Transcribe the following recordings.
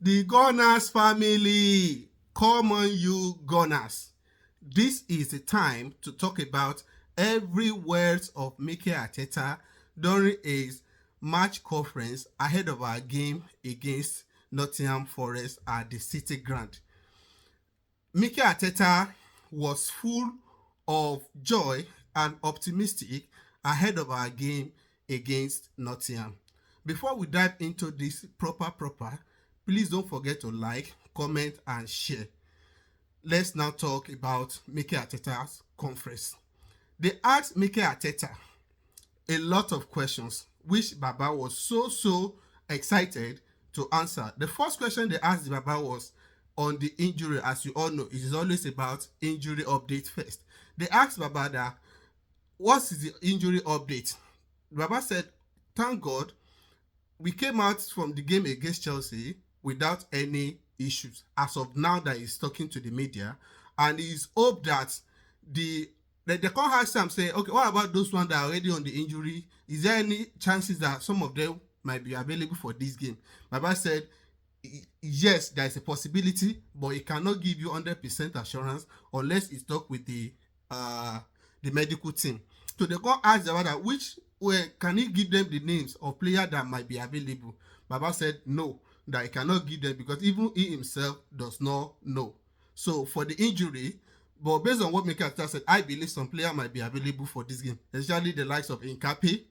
The Gunners family, come on you Gunners. This is the time to talk about every words of Mikel Arteta during his match conference ahead of our game against Nottingham Forest at the City Ground. Mikel Arteta was full of joy and optimistic ahead of our game against Nottingham. Before we dive into this proper, please don't forget to like, comment, and share. Let's now talk about Mikel Arteta's conference. They asked Mikel Arteta a lot of questions, which Baba was so excited to answer. The first question they asked Baba was on the injury. As you all know, it is always about injury update first. They asked Baba that, what is the injury update? Baba said, thank God we came out from the game against Chelsea without any issues as of now that he's talking to the media, and he's hope that they can't ask him say, okay, what about those ones that are already on the injury? Is there any chances that some of them might be available for this game? Baba said, yes, there is a possibility, but he cannot give you 100% assurance unless he's talk with the medical team. So they can't ask Baba which way can he give them the names of players that might be available. Baba said no, that he cannot give them because even he himself does not know. So for the injury, but based on what Mikel Arteta said, I believe some player might be available for this game, especially the likes of Incapié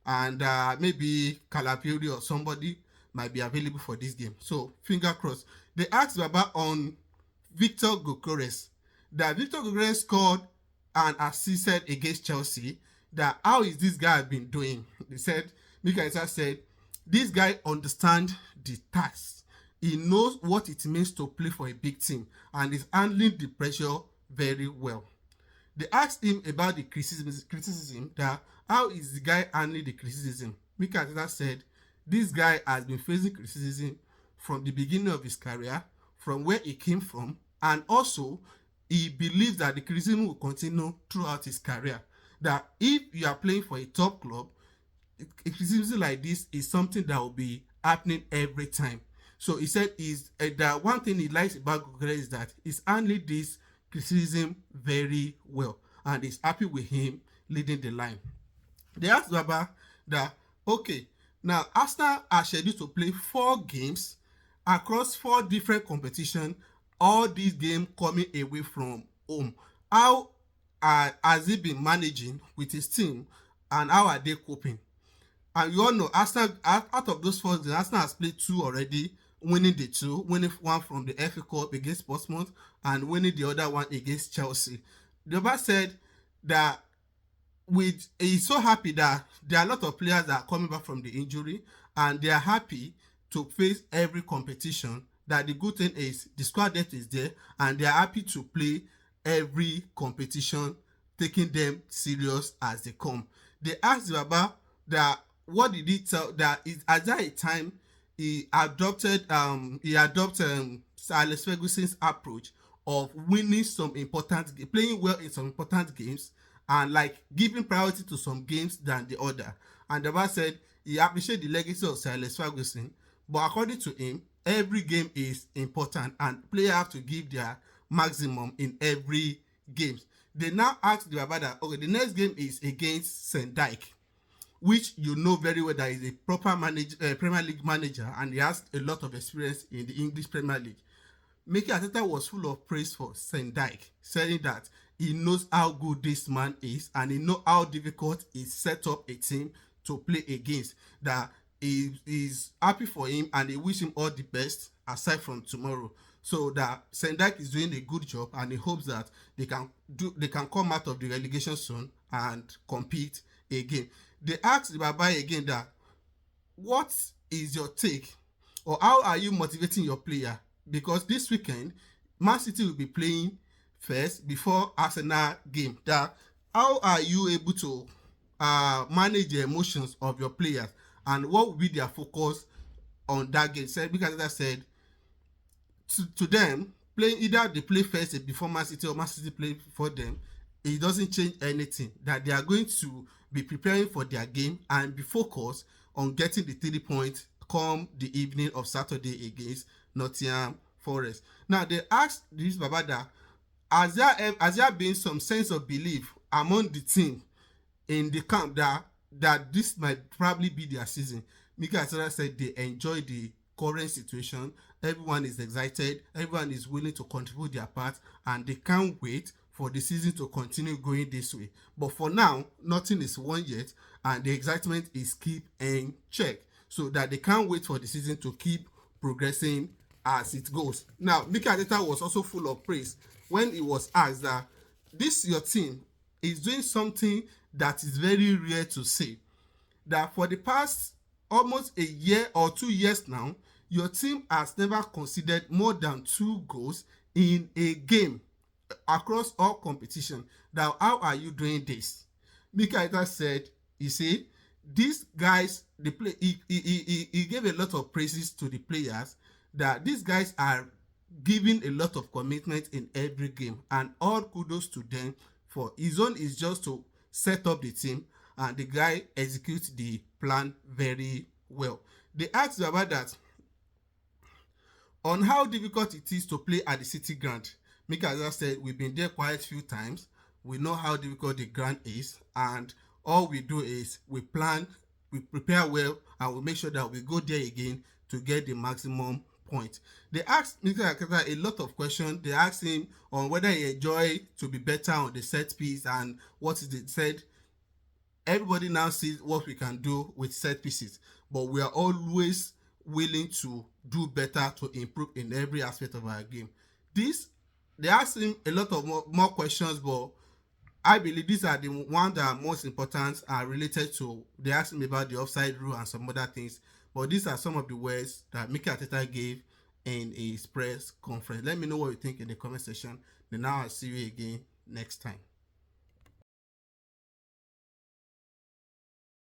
and maybe Calafiori or somebody might be available for this game. So finger crossed. They asked Baba on Victor Gyökeres that Victor Gyökeres scored and assisted against Chelsea. That how is this guy been doing? They said, Mikel Arteta said, this guy understands the task. He knows what it means to play for a big team and is handling the pressure very well. They asked him about the criticism that how is the guy handling the criticism? Mikel Arteta said, this guy has been facing criticism from the beginning of his career, from where he came from, and also he believes that the criticism will continue throughout his career. That if you are playing for a top club, a criticism like this is something that will be happening every time. So he said that one thing he likes about Gyökeres is that he's handling this criticism very well and is happy with him leading the line. They asked Baba that, okay, now Arsenal are scheduled to play 4 games across 4 different competitions, all these games coming away from home. How has he been managing with his team and how are they coping? And you all know Arsenal, out of those 4 games, Arsenal has played 2 already, winning the 2, winning one from the FA Cup against Portsmouth and winning the other one against Chelsea. The Baba said that he's so happy that there are a lot of players that are coming back from the injury and they are happy to face every competition. That the good thing is the squad depth is there and they are happy to play every competition, taking them serious as they come. They asked Baba that what did he tell that is at that time he adopted Sir Alex Ferguson's approach of winning some important, playing well in some important games and like giving priority to some games than the other. And the Baba said he appreciated the legacy of Sir Alex Ferguson, but according to him, every game is important and players have to give their maximum in every game. They now asked the Baba that, okay, the next game is against St. Dyke, which you know very well that is a proper Premier League manager and he has a lot of experience in the English Premier League. Mikel Arteta was full of praise for St. Dyke, saying that he knows how good this man is and he knows how difficult it set up a team to play against. That he is happy for him and he wish him all the best aside from tomorrow. So that St. Dyke is doing a good job and he hopes that they can come out of the relegation soon and compete again. They asked the Baba again that, what is your take or how are you motivating your player? Because this weekend, Man City will be playing first before Arsenal game. That how are you able to manage the emotions of your players and what will be their focus on that game? Because as I said, to them, playing either they play first before Man City or Man City play before them, it doesn't change anything. That they are going to be preparing for their game and be focused on getting the 3 points come the evening of Saturday against Nottingham Forest. Now they asked this Baba that has there been some sense of belief among the team in the camp that this might probably be their season. Mikel Arteta said they enjoy the current situation. Everyone is excited. Everyone is willing to contribute their part, and they can't wait for the season to continue going this way. But for now, nothing is won yet, and the excitement is keep in check, so that they can't wait for the season to keep progressing as it goes. Now, Mikel Arteta was also full of praise when he was asked that this your team is doing something that is very rare to see. That for the past almost a year or 2 years now, your team has never conceded more than 2 goals in a game across all competition. Now, how are you doing this? Mikel Arteta said, you see, these guys, he gave a lot of praises to the players, that these guys are giving a lot of commitment in every game, and all kudos to them. For his own is just to set up the team, and the guy executes the plan very well. They asked about that on how difficult it is to play at the City Ground. Mikel Arteta said, we've been there quite a few times. We know how difficult the ground is, and all we do is we plan, we prepare well, and we make sure that we go there again to get the maximum point. They asked Mikel Arteta a lot of questions. They asked him on whether he enjoy to be better on the set piece and what is it said. Everybody now sees what we can do with set pieces, but we are always willing to do better to improve in every aspect of our game. They asked him a lot of more questions, but I believe these are the ones that are most important and related to. They asked him about the offside rule and some other things, but these are some of the words that Mikel Arteta gave in his press conference. Let me know what you think in the comment section. Then I'll see you again next time.